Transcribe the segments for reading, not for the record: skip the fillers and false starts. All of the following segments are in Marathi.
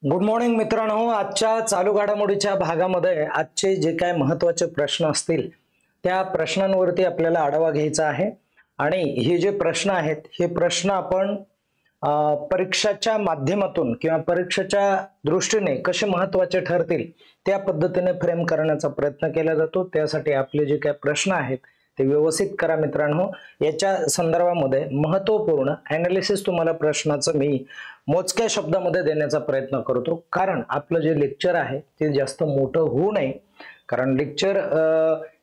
गुड मॉर्निंग मित्रांनो, आजच्या चालू घडामोडीच्या भागामध्ये आजचे जे काय महत्त्वाचे प्रश्न असतील त्या प्रश्नांवरती आपल्याला आढावा घ्यायचा आहे। आणि हे जे प्रश्न आहेत हे प्रश्न आपण परीक्षाच्या माध्यमातून किंवा परीक्षेच्या दृष्टीने कसे महत्त्वाचे ठरतील त्या पद्धतीने फ्रेम करण्याचा प्रयत्न केला जातो। त्यासाठी आपले जे काही प्रश्न आहेत ते व्यवस्थित करा मित्रांनो। याच्या संदर्भामध्ये महत्त्वपूर्ण ॲनालिसिस तुम्हाला प्रश्नाचं मी मोजक्या शब्दामध्ये देण्याचा प्रयत्न करतो, कारण आपलं जे लेक्चर आहे ते जास्त मोठं होऊ नये। कारण लेक्चर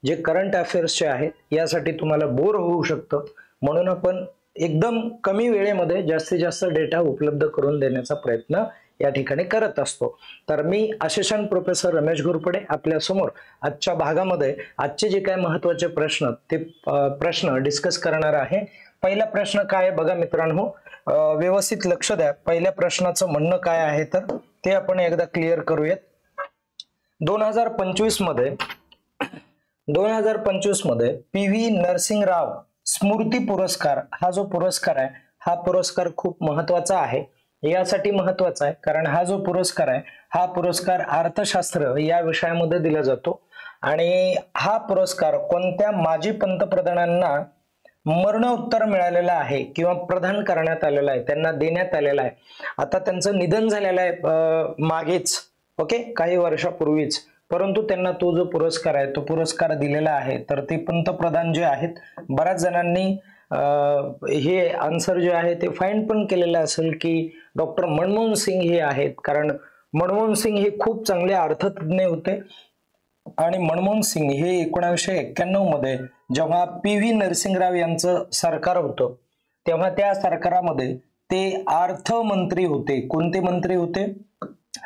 जे करंट अफेअर्सचे आहेत यासाठी तुम्हाला बोर होऊ शकतं, म्हणून आपण एकदम कमी वेळेमध्ये जास्तीत जास्त डेटा उपलब्ध करून देण्याचा प्रयत्न या ठिकाणी करत असतो। तर मी असिस्टंट प्रोफेसर रमेश घोरपडे आपल्या समोर आजच्या भागामध्ये आजचे जे काही महत्त्वाचे प्रश्न ते प्रश्न डिस्कस करणार आहे। पहिला प्रश्न काय आहे बघा मित्रांनो, व्यवस्थित लक्ष द्या। पहिल्या प्रश्नाचं म्हणणं काय आहे तर ते आपण एकदा क्लिअर करूयात। 2025 मध्ये पी.व्ही. नरसिंहराव स्मृती पुरस्कार हा जो पुरस्कार आहे हा पुरस्कार खूप महत्त्वाचा आहे। यासाठी महत्त्वाचा आहे कारण हा जो पुरस्कार आहे हा पुरस्कार अर्थशास्त्र या विषयामध्ये दिला जातो आणि हा पुरस्कार कोणत्या माजी पंतप्रधानांना मरणोत्तर मिळालेला आहे किंवा प्रदान करण्यात आलेला आहे, त्यांना देण्यात आलेला आहे। आता त्यांचं निधन झालेलं आहे मागेच, ओके, काही वर्षापूर्वीच, परंतु त्यांना तो जो पुरस्कार आहे तो पुरस्कार दिलेला आहे। तर ते पंतप्रधान जे आहेत, बऱ्याच जणांनी हे आन्सर जे आहे ते फाइंड पण केलेलं असेल की डॉक्टर मनमोहन सिंग हे आहेत, कारण मनमोहन सिंग हे खूप चांगले अर्थतज्ञ होते आणि मनमोहन सिंग हे 1991 मध्ये जेव्हा पी.व्ही. नरसिंहराव यांचं सरकार होतं तेव्हा त्या सरकारामध्ये ते अर्थमंत्री होते। कोणते मंत्री होते?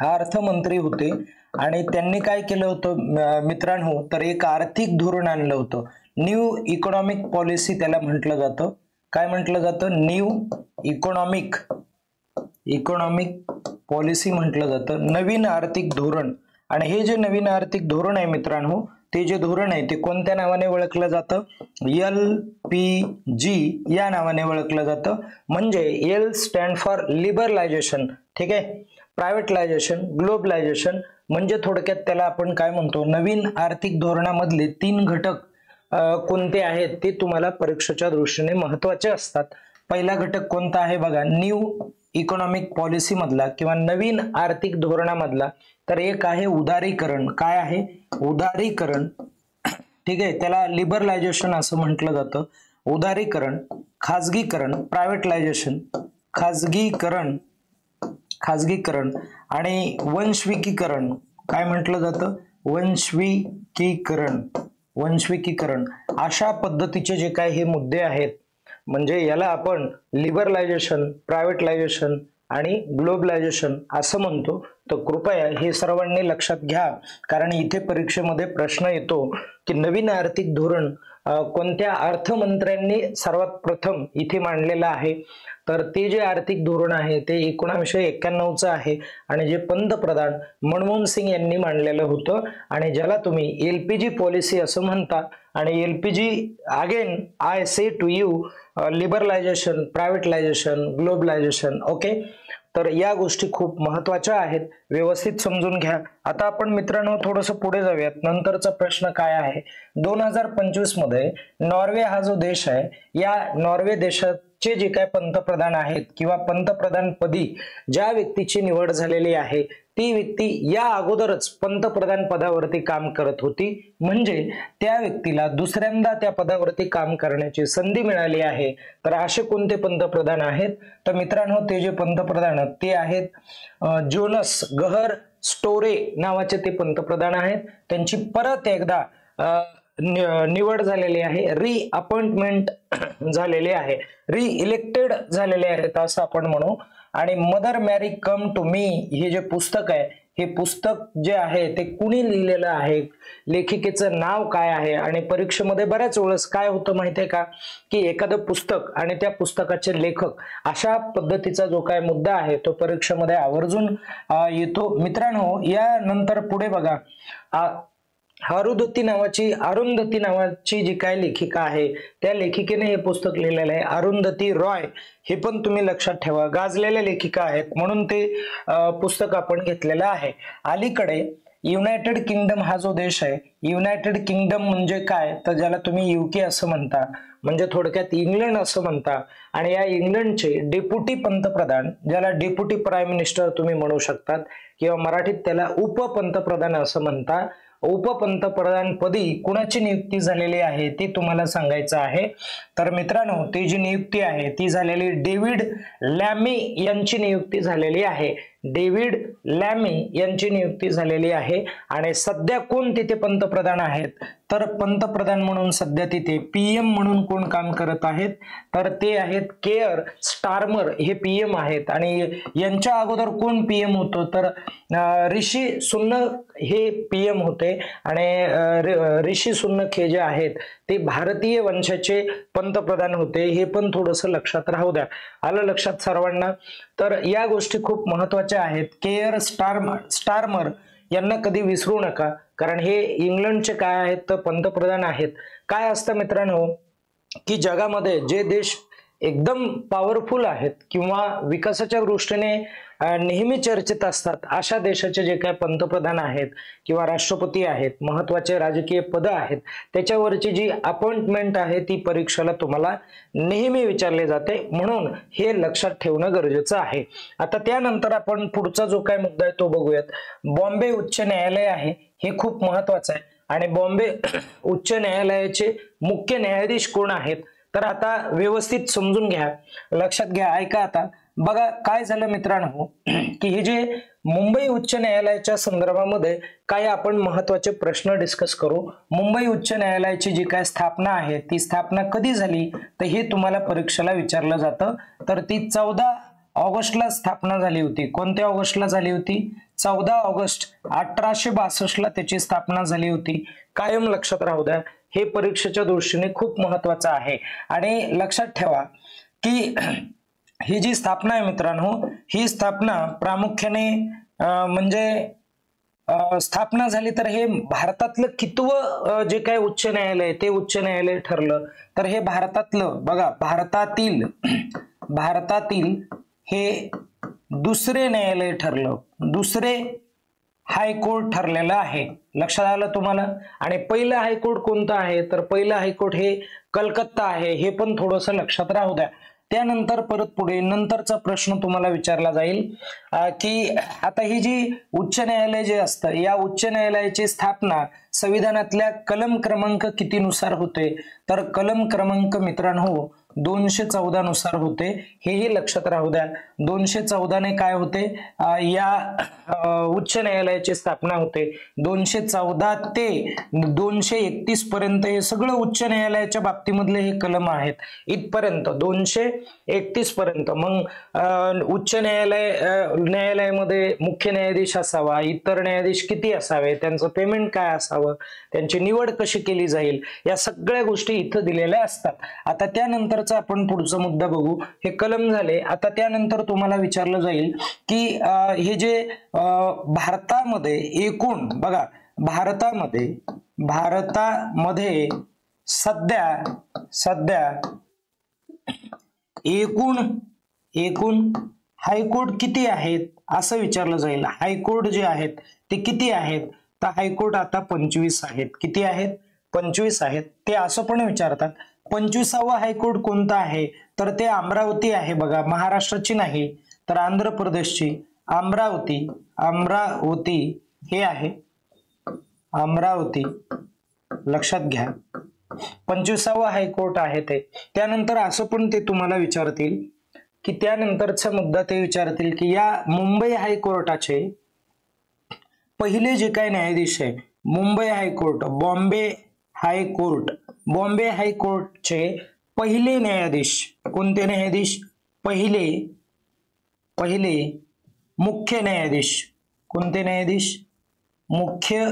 अर्थमंत्री होते। आणि त्यांनी काय केलं होतं मित्रांनो, तर एक आर्थिक धोरण आणलं होतं। न्यू इकॉनॉमिक पॉलिसी त्याला म्हटलं जातं। काय म्हटलं जातं? न्यू इकॉनॉमिक पॉलिसी म्हटलं जातं, नवीन आर्थिक धोरण। आणि हे जे नवीन आर्थिक धोरण आहे मित्रांनो, ते जे धोरण आहे ते कोणत्या नावाने ओळखलं जातं? LPG या नावाने ओळखलं जातं। म्हणजे एल स्टँड फॉर लिबरलायझेशन, ठीक आहे, प्रायव्हेटलायझेशन, ग्लोबलायझेशन। म्हणजे थोडक्यात त्याला आपण काय म्हणतो, नवीन आर्थिक धोरणामधले 3 घटक कोणते आहेत ते तुम्हाला परीक्षेच्या दृष्टीने महत्त्वाचे असतात। पहिला घटक कोणता आहे बघा, न्यू इकॉनॉमिक पॉलिसी मधला किंवा नवीन आर्थिक धोरणामधला, तर एक आहे उदारीकरण। काय आहे? उदारीकरण, ठीक आहे, त्याला लिबरलायझेशन असं म्हटलं जातं। उदारीकरण, खाजगीकरण, प्रायव्हेटलायझेशन, खाजगीकरण आणि वंशविकीकरण। काय म्हटलं जातं? वंशविकीकरण। अशा पद्धतीचे जे काही हे मुद्दे आहेत, म्हणजे याला आपण लिबरलायझेशन, प्रायव्हेटलायझेशन आणि ग्लोबलायझेशन असं म्हणतो। तर कृपया हे सर्वांनी लक्षात घ्या, कारण इथे परीक्षेमध्ये प्रश्न येतो की नवीन आर्थिक धोरण कोणत्या अर्थमंत्र्यांनी सर्वात प्रथम इथे मांडलेलं आहे। तर ते जे आर्थिक धोरण आहे ते 1991 आहे आणि जे पंतप्रधान मनमोहन सिंग यांनी मांडलेलं होतं आणि ज्याला तुम्ही LPG पॉलिसी असं म्हणता। आणि LPG again I say to you liberalisation, privatisation, globalisation, okay. तर या गोष्टी खूप महत्त्वाच्या आहेत, व्यवस्थित समजून घ्या। आता आपण मित्रांनो थोडंसं पुढे जाऊयात। नंतरचा प्रश्न काय आहे, 2025 मध्ये नॉर्वे हा जो देश आहे, या नॉर्वे देशाचे जे काही पंतप्रधान आहेत किंवा पंतप्रधान पदी ज्या व्यक्तीची निवड झालेली आहे ती व्यक्ती या अगोदरच पंतप्रधान पदावरती काम करत होती, म्हणजे त्या व्यक्तीला दुसऱ्यांदा त्या पदावरती काम करण्याची संधी मिळाली आहे। तर असे कोणते पंतप्रधान आहेत? तर मित्रांनो ते जे पंतप्रधान आहेत ते आहेत जोनास गहर स्टोरे नावाचे ते पंतप्रधान आहेत। त्यांची परत एकदा निवड झालेली आहे, रिअपॉइंटमेंट झालेली आहे, रिइलेक्टेड झालेले आहेत असं आपण म्हणू। आणि मदर मॅरी कम टू मी हे जे पुस्तक आहे, हे पुस्तक जे आहे ते कुणी लिहिलेलं आहे, लेखिकेचं नाव काय आहे? आणि परीक्षेमध्ये बऱ्याच वेळेस काय होतं माहिती आहे का, की एखादं पुस्तक आणि त्या पुस्तकाचे लेखक अशा पद्धतीचा जो काय मुद्दा आहे तो परीक्षेमध्ये आवर्जून येतो मित्रांनो। या नंतर पुढे बघा, अरुंधती नावाची जी काय लेखिका आहे त्या लेखिकेने हे पुस्तक लिहिलेलं आहे, अरुंधती रॉय. हे पण तुम्ही लक्षात ठेवा, गाजलेल्या लेखिका आहेत म्हणून ते पुस्तक आपण घेतलेलं आहे. अलीकडे युनायटेड किंगडम हा जो देश आहे, युनायटेड किंगडम म्हणजे काय, तर ज्याला तुम्ही युके असं म्हणता, म्हणजे थोडक्यात इंग्लंड असं म्हणता, आणि या इंग्लंडचे डेप्युटी पंतप्रधान, ज्याला डेप्युटी प्राईम मिनिस्टर तुम्ही म्हणू शकतात किंवा मराठीत त्याला उपपंतप्रधान असं म्हणता, उपपंतप्रधान पदी कुणाची नियुक्ती झालेली आहे ती तुम्हाला सांगायचं आहे. तर मित्रांनो, ती जी नियुक्ती आहे ती झालेली डेव्हिड लॅमी यांची नियुक्ती झालेली आहे. डेव्हिड लॅमी यांची नियुक्ती झालेली आहे. आणि सध्या कोण तिथे पंतप्रधान आहेत, तर पंतप्रधान म्हणून सध्या तिथे पीएम म्हणून कोण काम करत आहेत, तर ते आहेत केअर स्टार्मर, हे पीएम आहेत. आणि यांच्या अगोदर कोण पीएम होतं, तर ऋषी सुनक हे पीएम होते. आणि ऋषी सुनक हे जे आहेत ते भारतीय वंशाचे पंतप्रधान होते, हे पण थोडंसं लक्षात राहू द्या. आलं लक्षात सर्वांना? तर या गोष्टी खूप महत्वाच्या आहेत. केअर स्टार्मर यांना कधी विसरू नका, कारण हे इंग्लंडचे काय आहेत तर पंतप्रधान आहेत. काय असतं मित्रांनो, की जगामध्ये जे देश एकदम पॉवरफुल आहेत किंवा विकासाच्या दृष्टीने नेहमी चर्चेत असतात, अशा देशाचे जे काही पंतप्रधान आहेत किंवा राष्ट्रपती आहेत, महत्वाचे राजकीय पद आहेत, त्याच्यावरची जी अपॉइंटमेंट आहे ती परीक्षेला तुम्हाला नेहमी विचारले जाते, म्हणून हे लक्षात ठेवणं गरजेचं आहे. आता त्यानंतर आपण पुढचा जो काय मुद्दा आहे तो बघूयात. बॉम्बे उच्च न्यायालय आहे, हे खूप महत्वाचं आहे. आणि बॉम्बे उच्च न्यायालयाचे मुख्य न्यायाधीश कोण आहेत, तर आता व्यवस्थित समजून घ्या, लक्षात घ्या, ऐका. आता बघा काय झालं मित्रांनो, की हे जे मुंबई उच्च न्यायालयाच्या संदर्भामध्ये काय आपण महत्वाचे प्रश्न डिस्कस करू. मुंबई उच्च न्यायालयाची जी काय स्थापना आहे ती स्थापना कधी झाली, तर हे तुम्हाला परीक्षेला विचारलं जातं. तर ती 14 ऑगस्टला स्थापना झाली होती. कोणत्या ऑगस्टला झाली होती? 14 ऑगस्ट 1862 ला त्याची स्थापना झाली होती. कायम लक्षात राहू द्या, हे परीक्षेच्या दृष्टीने खूप महत्वाचं आहे. आणि लक्षात ठेवा की ही जी स्थापना आहे मित्रांनो, ही स्थापना प्रामुख्याने म्हणजे स्थापना झाली तर हे भारतातलं कितवं जे काही उच्च न्यायालय ते उच्च न्यायालय ठरलं, तर हे भारतातलं, बघा, भारतातील हे दुसरे न्यायालय ठरलं, दुसरे हायकोर्ट ठरलेलं आहे. लक्षात आलं तुम्हाला? आणि पहिलं हायकोर्ट कोणतं आहे, तर पहिलं हायकोर्ट हे कलकत्ता आहे, हे पण थोडंसं लक्षात राहू द्या. त्यानंतर परत पुढे नंतरचा प्रश्न तुम्हाला विचारला जाईल की आता ही जी उच्च न्यायालय जे असतं, या उच्च न्यायालयाची स्थापना संविधानातल्या कलम क्रमांक कितीनुसार होते, तर कलम क्रमांक मित्रांनो 214 नुसार होते. हेही लक्षात राहू द्या. 214 ने काय होते, या उच्च न्यायालयाची स्थापना होते. 214 ते 231 पर्यंत हे सगळं उच्च न्यायालयाच्या बाबतीमधले हे कलम आहेत, इथपर्यंत 231 पर्यंत. मग उच्च न्यायालयामध्ये मुख्य न्यायाधीश असावा, इतर न्यायाधीश किती असावे, त्यांचं पेमेंट काय असावं, त्यांची निवड कशी केली जाईल, या सगळ्या गोष्टी इथं दिलेल्या असतात. आता त्यानंतर आपण पुढचा मुद्दा बघू. हे कलम झाले. आता त्यानंतर तुम्हाला विचारलं जाईल की हे जे भारतामध्ये एकूण, बघा, भारतामध्ये सध्या एकूण हायकोर्ट किती आहेत असं विचारलं जाईल. हायकोर्ट जे आहेत ते किती आहेत, तर हायकोर्ट आता 25 आहेत. किती आहेत? 25 आहेत. ते असं पण विचारतात 25वा हायकोर्ट कोणता आहे, तर ते अमरावती आहे. बघा, महाराष्ट्राची नाही तर आंध्र प्रदेशची अमरावती हे आहे, अमरावती. लक्षात घ्या, 25वा हायकोर्ट आहे ते. त्यानंतर असं पण ते तुम्हाला विचारतील की त्यानंतरचा मुद्दा ते विचारतील की या मुंबई हायकोर्टाचे पहिले जे काही न्यायाधीश आहे, मुंबई हायकोर्ट, बॉम्बे हायकोर्टचे पहिले न्यायाधीश कोणते न्यायाधीश? पहिले मुख्य न्यायाधीश. कोणते न्यायाधीश? मुख्य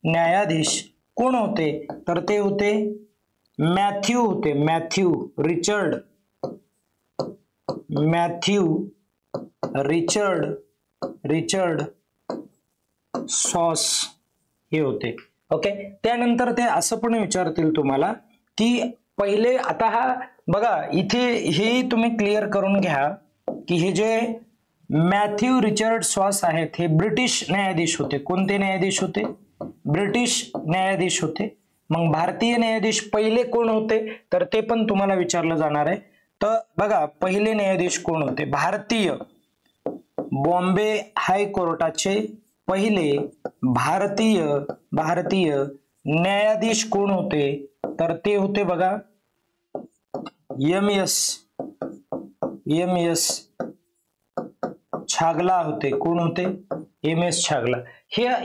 न्यायाधीश कोण होते, तर ते होते मॅथ्यू रिचर्ड सॉस हे होते. ओके, त्यानंतर ते असं पण विचारतील तुम्हाला की पहिले, आता हा बघा इथे हे तुम्ही क्लिअर करून घ्या की हे जे मॅथ्यू रिचर्ड सॉस आहेत हे ब्रिटिश न्यायाधीश होते. कोणते न्यायाधीश होते? ब्रिटिश न्यायाधीश होते. मग भारतीय न्यायाधीश पहिले कोण होते तर ते पण तुम्हाला विचारलं जाणार आहे. तर बघा पहिले न्यायाधीश कोण होते? भारतीय बॉम्बे हायकोर्टाचे पहिले भारतीय न्यायाधीश कोण होते तर ते होते बघा एम.एस. छागला होते. कोण होते? एम.एस. छागला.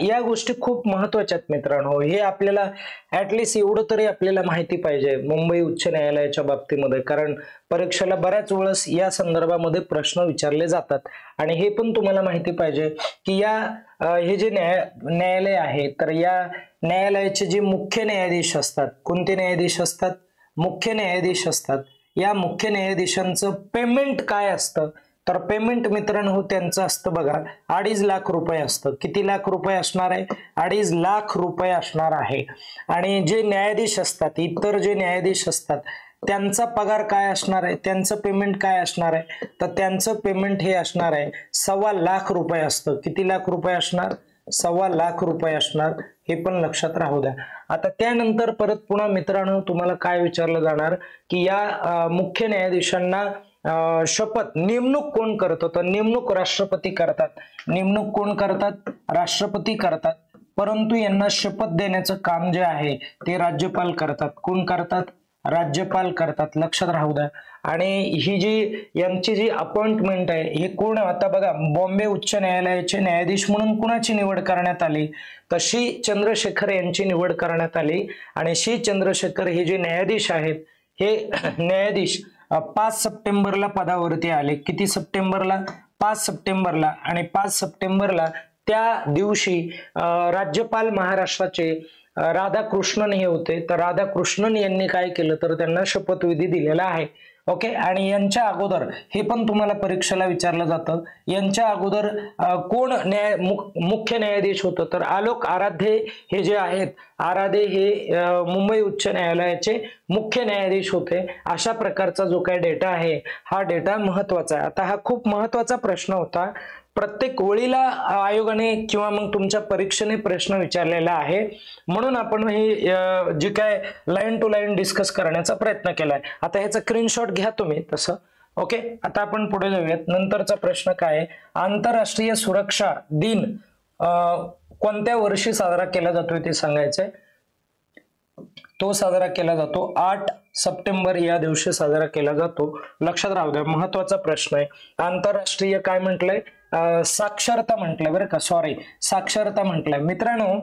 या गोष्टी खूप महत्वाच्या आहेत मित्रांनो. हे आपल्याला ऍटलिस्ट एवढं तरी आपल्याला माहिती पाहिजे मुंबई उच्च न्यायालयाच्या बाबतीमध्ये, कारण परीक्षेला बऱ्याच वेळेस या संदर्भामध्ये प्रश्न विचारले जातात. आणि हे पण तुम्हाला माहिती पाहिजे की हे जे न्यायालय आहे तर या न्यायालयाचे जे मुख्य न्यायाधीश असतात, कोणते न्यायाधीश असतात? मुख्य न्यायाधीश असतात. या मुख्य न्यायाधीशांचं पेमेंट काय असतं तर पेमेंट मित्रांनो त्यांचं असतं बघा 2.5 लाख रुपये असतं. किती लाख रुपये असणार आहे? 2.5 लाख रुपये असणार आहे. आणि जे न्यायाधीश असतात, इतर जे न्यायाधीश असतात त्यांचा पगार काय असणार आहे? त्यांचं पेमेंट काय असणार आहे तर त्यांचं पेमेंट हे असणार आहे 1.25 लाख रुपये असतं. किती लाख रुपये असणार? 1.25 लाख रुपये असणार. हे पण लक्षात राहू द्या. आता त्यानंतर परत पुन्हा मित्रांनो तुम्हाला काय विचारलं जाणार की या मुख्य न्यायाधीशांना शपथ नेमणूक कोण करतं तर नेमणूक राष्ट्रपती करतात. नेमणूक कोण करतात? राष्ट्रपती करतात. परंतु यांना शपथ देण्याचं काम जे आहे ते राज्यपाल करतात. कोण करतात? राज्यपाल करतात. लक्षात राहू द्या. आणि यांची जी अपॉइंटमेंट आहे हे कोण? आता बघा बॉम्बे उच्च न्यायालयाचे न्यायाधीश म्हणून कुणाची निवड करण्यात आली तर सी चंद्रशेखर यांची निवड करण्यात आली. आणि सी चंद्रशेखर हे जे न्यायाधीश आहेत हे न्यायाधीश 5 सप्टेंबरला पदावरती आले. किती सप्टेंबरला? 5 सप्टेंबरला. आणि 5 सप्टेंबरला त्या दिवशी राज्यपाल महाराष्ट्राचे राधाकृष्णन हे होते. तर राधाकृष्णन यांनी काय केलं तर त्यांना शपथविधी दिलेला आहे. ओके, आणि यांच्या अगोदर हे पण तुम्हाला परीक्षेला विचारलं जातं, यांच्या अगोदर कोण मुख्य न्यायाधीश होतं तर आलोक आराधे हे जे आहेत, आराधे हे मुंबई उच्च न्यायालयाचे मुख्य न्यायाधीश होते. अशा प्रकारचा जो काही डेटा आहे हा डेटा महत्वाचा आहे. आता हा खूप महत्वाचा प्रश्न होता. प्रत्येक ओळीला आयोगाने किंवा मग तुमच्या परीक्षेने प्रश्न विचारलेला आहे, म्हणून आपण हे जे काय लाईन टू लाईन डिस्कस करण्याचा प्रयत्न केलाय. आता ह्याचा स्क्रीनशॉट घ्या तुम्ही तसं. ओके, आता आपण पुढे जाऊयात. नंतरचा प्रश्न काय आहे? आंतरराष्ट्रीय सुरक्षा दिन कोणत्या वर्षी साजरा केला जातोय ते सांगायचंय. तो साजरा केला जातो 8 सप्टेंबर या दिवशी साजरा केला जातो. लक्षात राहू द्या, महत्वाचा प्रश्न आहे. आंतरराष्ट्रीय काय म्हटलंय? साक्षरता म्हटलंय बरं का, सॉरी साक्षरता म्हटलंय. मित्रांनो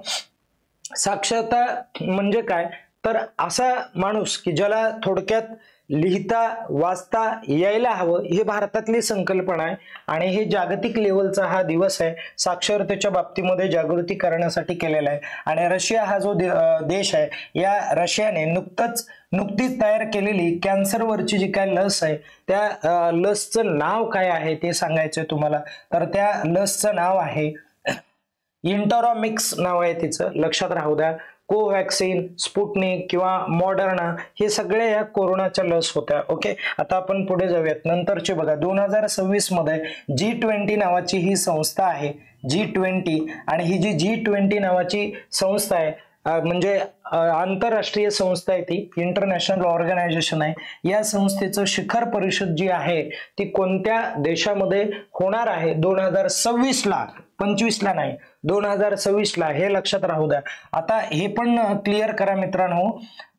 साक्षरता म्हणजे काय तर असा माणूस की ज्याला थोडक्यात लिहिता वाचता यायला हवं, हे भारतातली संकल्पना आहे. आणि हे जागतिक लेवलचा हा दिवस आहे, साक्षरतेच्या बाबतीमध्ये जागृती करण्यासाठी केलेला आहे. आणि रशिया हा जो देश आहे, या रशियाने नुकतीच तयार केलेली कॅन्सरवरची जी काय लस आहे त्या लसचं नाव काय आहे ते सांगायचंय तुम्हाला. तर त्या लसचं नाव आहे इंटरॉमिक्स नाव आहे तिचं. लक्षात राहू द्या. कोवॅक्सिन, स्पुटनिक किंवा मॉडर्ना हे सगळे या कोरोनाच्या लस होत्या. ओके, आता आपण पुढे जाऊयात. नंतरचे बघा 2026 मध्ये G20 नावाची ही संस्था आहे. G20, आणि ही जी G20 नावाची संस्था आहे म्हणजे आंतरराष्ट्रीय संस्था आहे, ती इंटरनॅशनल ऑर्गनायझेशन आहे. या संस्थेचं शिखर परिषद जी आहे ती कोणत्या देशामध्ये होणार आहे? 2026 ला, 25 ला नाही, 2026 ला. हे लक्षात राहू द्या. आता हे पण क्लिअर करा मित्रांनो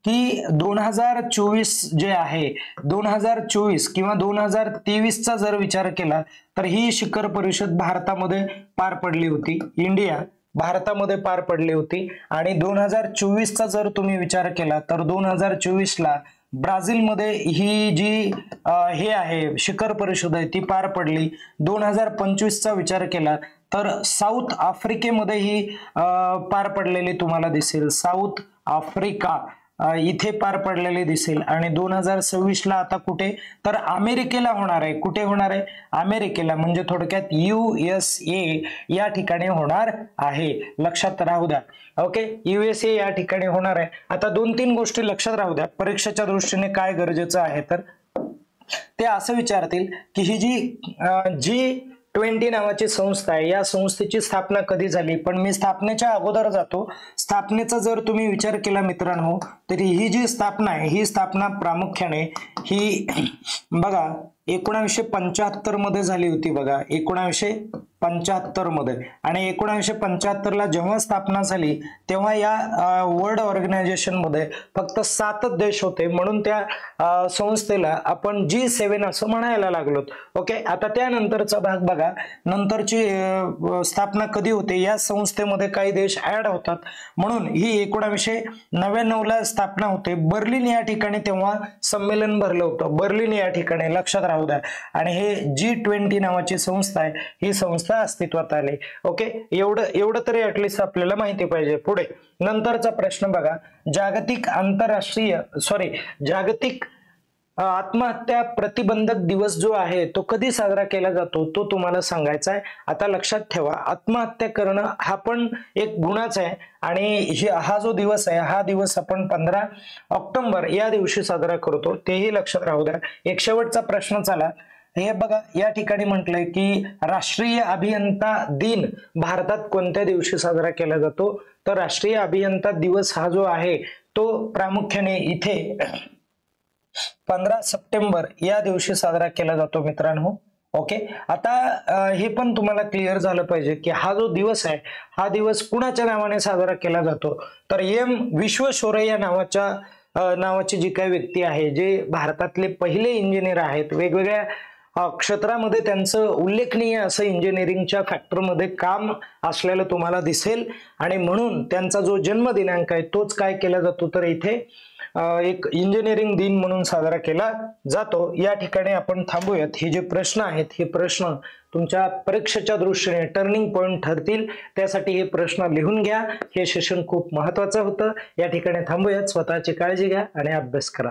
की 2024 जे आहे, 2024 किंवा 2023 चा जर विचार केला तर ही शिखर परिषद भारतामध्ये पार पडली होती. भारतामध्ये पार पडली होती. आणि 2024 चा जर तुम्ही विचार केला तर 2024 ला ब्राझीलमध्ये ही जी हे आहे शिखर परिषद आहे ती पार पडली. 2025 चा विचार केला तर साऊथ आफ्रिकेमध्ये ही पार पडलेली तुम्हाला दिसेल. साऊथ आफ्रिका इथे पार पडलेले दिसेल आणि 2026ला आता कुठे तर अमेरिकेला होणार आहे. कुठे होणार आहे? अमेरिकेला, म्हणजे थोडक्यात USA या ठिकाणी होणार आहे. लक्षात राहू द्या. ओके, USA या ठिकाणी होणार आहे. आता 2-3 गोष्टी लक्षात राहू द्या. परीक्षेच्या दृष्टीने काय गरजेचं आहे तर ते असं विचारतील की ही जी G20 नावाची संस्था आहे, या संस्थेची स्थापना कधी झाली. पण मी स्थापनेच्या अगोदर जातो. स्थापनेचा जर तुम्ही विचार केला मित्रांनो, तर ही जी स्थापना आहे, ही स्थापना प्रामुख्याने ही बघा 1975 मध्ये झाली होती. बघा 1975 मध्ये, आणि 1975 ला जेव्हा स्थापना झाली तेव्हा या वर्ल्ड ऑर्गनायझेशन मध्ये फक्त 7 देश होते, म्हणून त्या संस्थेला आपण G7 असं म्हणायला लागलो. ओके, आता त्यानंतरचा भाग बघा. नंतरची स्थापना कधी होते, या संस्थेमध्ये काही देश ऍड होतात, म्हणून ही 1999 ला स्थापना होते. बर्लिन या ठिकाणी तेव्हा संमेलन भरलं होतं, बर्लिन या ठिकाणी. लक्षात राहू द्या. आणि हे G20 नावाची संस्था आहे, ही संस्था अस्तित्वात आली. ओके, एवढं तरी ऍटलिस्ट आपल्याला माहिती पाहिजे. पुढे नंतरचा प्रश्न बघा. जागतिक आत्महत्या प्रतिबंधक दिवस जो आहे तो कधी साजरा केला जातो तो तुम्हाला सांगायचा आहे. आता लक्षात ठेवा, आत्महत्या करणं हा पण एक गुन्हाच आहे, आणि हा जो दिवस आहे, हा दिवस आपण 15 ऑक्टोबर या दिवशी साजरा करतो, तेही लक्षात राहू द्या. एक शेवटचा प्रश्न चला. हे बघा, या ठिकाणी म्हटलंय की राष्ट्रीय अभियंता दिन भारतात कोणत्या दिवशी साजरा केला जातो, तर राष्ट्रीय अभियंता दिवस हा जो आहे तो प्रामुख्याने इथे 15 सप्टेंबर या दिवशी साजरा केला जातो मित्रांनो. ओके, आता हे पण तुम्हाला क्लिअर झालं पाहिजे की हा जो दिवस आहे, हा दिवस कुणाच्या नावाने साजरा केला जातो, तर विश्वेश्वरय्या नावाची जी काही व्यक्ती आहे, जे भारतातले पहिले इंजिनियर आहेत, वेगवेगळ्या क्षेत्रामध्ये त्यांचं उल्लेखनीय असं इंजिनिअरिंगच्या फॅक्टरमध्ये काम असलेलं तुम्हाला दिसेल, आणि म्हणून त्यांचा जो जन्म दिनांक आहे तोच काय केला जातो तर इथे एक इंजिनिअरिंग दिन म्हणून साजरा केला जातो. या ठिकाणी आपण थांबूयात. हे जे प्रश्न आहेत, हे प्रश्न तुमच्या परीक्षेच्या दृष्टीने टर्निंग पॉइंट ठरतील, त्यासाठी हे प्रश्न लिहून घ्या. हे सेशन खूप महत्वाचं होतं. या ठिकाणी थांबूयात. स्वतःची काळजी घ्या आणि अभ्यास करा.